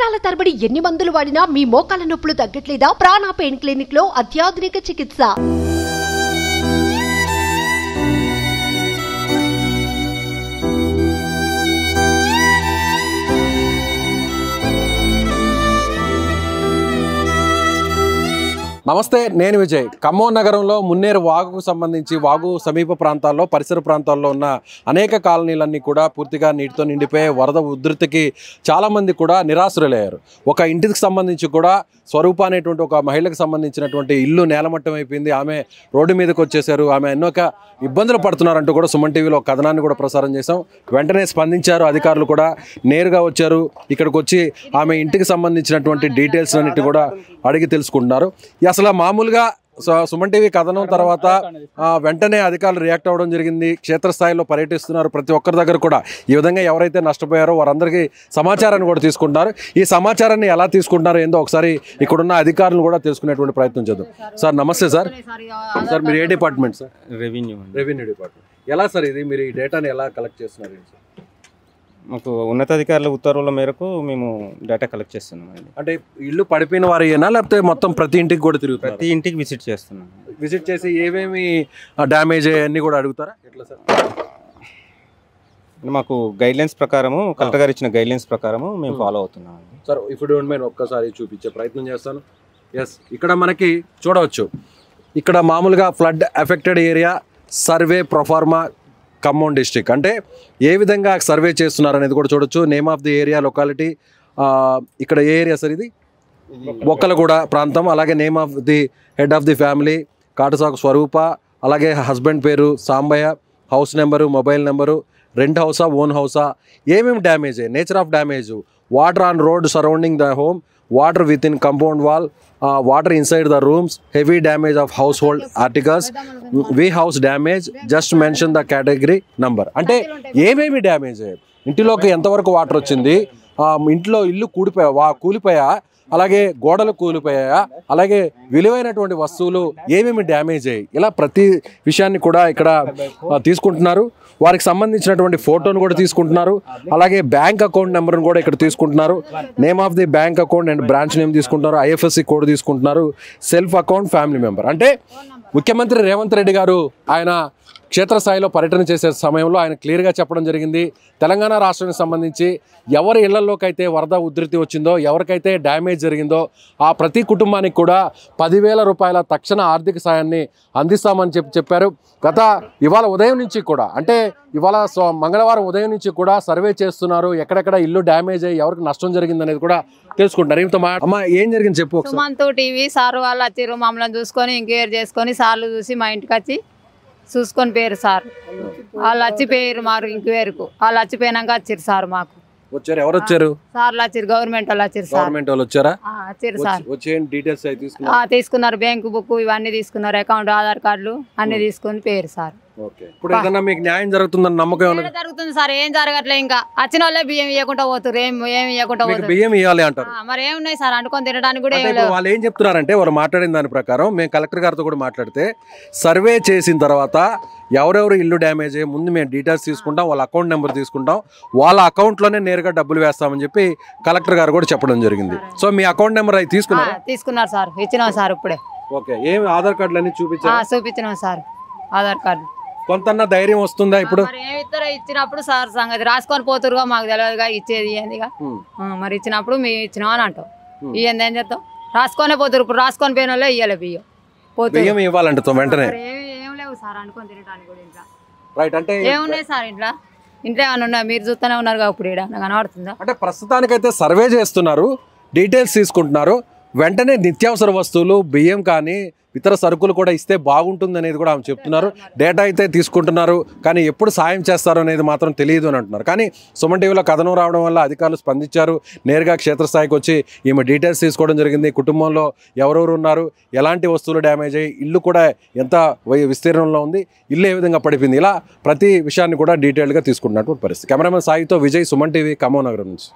సంవత్సరాల తరబడి ఎన్ని మందులు వాడినా మీ మోకాల నొప్పులు తగ్గట్లేదా? ప్రాణ పెయిన్ క్లినిక్ లో అత్యాధునిక చికిత్స. నమస్తే, నేను విజయ్. ఖమ్మం నగరంలో మున్నేరు వాగుకు సంబంధించి వాగు సమీప ప్రాంతాల్లో పరిసర ప్రాంతాల్లో ఉన్న అనేక కాలనీలన్నీ కూడా పూర్తిగా నీటితో నిండిపోయి వరద ఉధృతికి చాలామంది కూడా నిరాశ్రులయ్యారు. ఒక ఇంటికి సంబంధించి కూడా స్వరూప అనేటువంటి ఒక మహిళకు సంబంధించినటువంటి ఇల్లు నేలమట్టం అయిపోయింది. ఆమె రోడ్డు మీదకి వచ్చేసారు. ఆమె ఎన్నోక ఇబ్బందులు పడుతున్నారంటూ కూడా సుమన్ టీవీలో ఒక కథనాన్ని కూడా ప్రసారం చేశాం. వెంటనే స్పందించారు అధికారులు కూడా, నేరుగా వచ్చారు. ఇక్కడికి వచ్చి ఆమె ఇంటికి సంబంధించినటువంటి డీటెయిల్స్ అన్నిటి కూడా అడిగి తెలుసుకుంటున్నారు. అసలు మామూలుగా సుమన్ టీవీ కథనం తర్వాత వెంటనే అధికారులు రియాక్ట్ అవ్వడం జరిగింది. క్షేత్రస్థాయిలో పర్యటిస్తున్నారు. ప్రతి ఒక్కరి దగ్గర కూడా ఈ విధంగా ఎవరైతే నష్టపోయారో వారందరికీ సమాచారాన్ని కూడా తీసుకుంటున్నారు. ఈ సమాచారాన్ని ఎలా తీసుకుంటున్నారో ఏందో ఒకసారి ఇక్కడున్న అధికారులు కూడా తెలుసుకునేటువంటి ప్రయత్నం చేద్దాం. సార్ నమస్తే. సార్ మీరు ఏ డిపార్ట్మెంట్? Sir revenue department. ఎలా సార్ ఇది మీరు ఈ డేటాని ఎలా కలెక్ట్ చేస్తున్నారు? మాకు ఉన్నతాధికారుల ఉత్తర్వుల మేరకు మేము డేటా కలెక్ట్ చేస్తున్నాం. అంటే ఇల్లు పడిపోయిన వారేనా లేకపోతే మొత్తం ప్రతి ఇంటికి కూడా తిరుగుతారు? ప్రతి ఇంటికి విజిట్ చేస్తున్నాం. విజిట్ చేసి ఏమేమి డ్యామేజ్ అన్నీ కూడా అడుగుతారా? ఎట్లా సార్? మాకు గైడ్లైన్స్ ప్రకారము, కలెక్టర్ గారు ఇచ్చిన గైడ్లైన్స్ ప్రకారము మేము ఫాలో అవుతున్నాం. సార్ ఇప్పుడు నేను ఒక్కసారి చూపించే ప్రయత్నం చేస్తాను. ఎస్, ఇక్కడ మనకి చూడవచ్చు. ఇక్కడ మామూలుగా flood affected area survey proforma Khammam district అంటే ఏ విధంగా సర్వే చేస్తున్నారు అనేది కూడా చూడొచ్చు. Name of the area locality, ఇక్కడ ఏ ఏరియా సార్ ఇది? బొక్కలగూడ ప్రాంతం. అలాగే name of the head of the family Katasaku Swarupa, అలాగే హస్బెండ్ పేరు Sambaiah, house number, mobile number, rent హౌసా ఓన్ హౌసా, ఏమేమి damage, nature of damage, water on road surrounding the home, water within compound wall, water inside the rooms, heavy damage of house hold articles, we house damage, just mention the category number. అంటే ఏమేమి damage, ఇంటిలోకి ఎంతవరకు water వచ్చింది, ఇంట్లో ఇల్లు కూలిపోయా, అలాగే గోడలు కూలిపోయా, అలాగే విలువైనటువంటి వస్తువులు ఏమేమి డ్యామేజ్ అయ్యాయి, ఇలా ప్రతి విషయాన్ని కూడా ఇక్కడ తీసుకుంటున్నారు. వారికి సంబంధించినటువంటి ఫోటోను కూడా తీసుకుంటున్నారు. అలాగే బ్యాంక్ అకౌంట్ నెంబర్ను కూడా ఇక్కడ తీసుకుంటున్నారు. Name of the bank account and branch name తీసుకుంటున్నారు. ఐఎఫ్ఎస్సి కోడ్ తీసుకుంటున్నారు. Self account, family member. అంటే ముఖ్యమంత్రి రేవంత్ రెడ్డి గారు ఆయన క్షేత్రస్థాయిలో పర్యటన చేసే సమయంలో ఆయన క్లియర్గా చెప్పడం జరిగింది. తెలంగాణ రాష్ట్రానికి సంబంధించి ఎవరి ఇళ్లలోకి అయితే వరద ఉధృతి వచ్చిందో, ఎవరికైతే డ్యామేజ్ జరిగిందో ఆ ప్రతి కుటుంబానికి కూడా 10,000 రూపాయల తక్షణ ఆర్థిక సాయాన్ని అందిస్తామని చెప్పారు. ఇవాళ ఉదయం నుంచి కూడా, అంటే ఇవాళ మంగళవారం ఉదయం నుంచి కూడా సర్వే చేస్తున్నారు. ఎక్కడెక్కడ ఇల్లు డ్యామేజ్ అయ్యి ఎవరికి నష్టం జరిగింది అనేది కూడా తెలుసుకుంటారు. ఇంత అమ్మా ఏం జరిగింది చెప్పు. సుమంత్ టీవీ సార్ వాళ్ళు వచ్చారు, మమ్మల్ని చూసుకొని ఎంక్వైరీ చేసుకొని సార్లు చూసి మా ఇంటికి వచ్చి చూసుకొని పోయారు సార్. వాళ్ళు వచ్చిపోయారు మాకు ఎంక్వైరీకు. వాళ్ళు వచ్చిపోయినాక వచ్చారు సార్. మాకు వచ్చారు. ఎవరు వచ్చారు? సార్లు వచ్చారు, గవర్నమెంట్ వాళ్ళు వచ్చారు సార్. గవర్నమెంట్ వాళ్ళు వచ్చారా? వచ్చారు సార్. డీటెయిల్స్ తీసుకున్నారు, బ్యాంకు బుక్ ఇవన్నీ తీసుకున్నారు, అకౌంట్, ఆధార్ కార్డులు అన్ని తీసుకొని పోయారు సార్. ఇప్పుడు ఏదైనా మీకు న్యాయం జరుగుతుందని నమ్మకం ఏమైనా జరుగుతుంది సార్? ఏం జరగట్లే. ఇంకా వచ్చిన వాళ్ళే బియ్యం ఇవ్వకుండా పోతారు. ఏం ఇవ్వకుండా పోతారు. బియ్యం ఇవ్వాలి అంటారు. మరి ఏమున్నాయి సార్ అనుకొని తినడానికి కూడా? వాళ్ళు ఏం చెప్తున్నారంటే, వాళ్ళు మాట్లాడిన దాని ప్రకారం మేము కలెక్టర్ గారితో కూడా మాట్లాడితే సర్వే చేసిన తర్వాత ఎవరెవరు ఇల్లు డ్యామేజ్ అయ్యే ముందు మేము డీటెయిల్స్ తీసుకుంటాం, వాళ్ళ అకౌంట్ నెంబర్ తీసుకుంటాం, వాళ్ళ అకౌంట్లోనే నేరుగా డబ్బులు వేస్తామని చెప్పి కలెక్టర్ గారు కూడా చెప్పడం జరిగింది. సో మీ అకౌంట్ నెంబర్ అవి తీసుకున్నారు సార్. ఇచ్చినాం సార్ ఇప్పుడే. ఓకే, ఏమి ఆధార్ కార్డులు అన్ని చూపించినాం సార్. ఆధార్ కార్డు కొంత ధైర్యం వస్తుందా ఇప్పుడు? ఇచ్చినప్పుడు సార్ సంగతి రాసుకొని పోతురుగా, మాకు తెలియదుగా ఇచ్చేది ఇయ్యందిగా. మరి ఇచ్చినప్పుడు మేము ఇచ్చినాం అని అంటాం. ఇయ్యంది ఏం చేస్తాం? రాసుకొనే పోతురు. ఇప్పుడు రాసుకొని పోయిన వాళ్ళే ఇయ్యాలి బియ్యం. బియ్యం ఇవ్వాలంట వెంటనే. ఏం లేవు సార్ అనుకొని తినడానికి కూడా ఇంట్లో. రైట్, అంటే ఏమున్నాయి సార్ ఇంట్లో? ఇంట్లో ఏమైనా ఉన్నాయి? మీరు చూస్తూనే ఉన్నారు ఇప్పుడు. ఇక్కడ నాకు కనబడుతుందా? అంటే ప్రస్తుతానికైతే సర్వే చేస్తున్నారు, డీటెయిల్స్ తీసుకుంటున్నారు. వెంటనే నిత్యావసర వస్తువులు, బియ్యం కానీ ఇతర సరుకులు కూడా ఇస్తే బాగుంటుంది అనేది కూడా ఆమె చెప్తున్నారు. డేటా అయితే తీసుకుంటున్నారు, కానీ ఎప్పుడు సాయం చేస్తారు అనేది మాత్రం తెలియదు అని అంటున్నారు. కానీ సుమన్ టీవీలో కథనం రావడం వల్ల అధికారులు స్పందించారు. నేరుగా క్షేత్రస్థాయికి వచ్చి ఈమె డీటెయిల్స్ తీసుకోవడం జరిగింది. కుటుంబంలో ఎవరెవరు ఉన్నారు, ఎలాంటి వస్తువులు డ్యామేజ్ అయ్యి, ఇల్లు కూడా ఎంత విస్తీర్ణంలో ఉంది, ఇల్లు ఏ విధంగా పడిపోయింది, ఇలా ప్రతి విషయాన్ని కూడా డీటెయిల్గా తీసుకుంటున్నటువంటి పరిస్థితి. కెమెరామెన్ సాయితో విజయ్, సుమన్ టీవీ, ఖమ్మం నగరం నుంచి.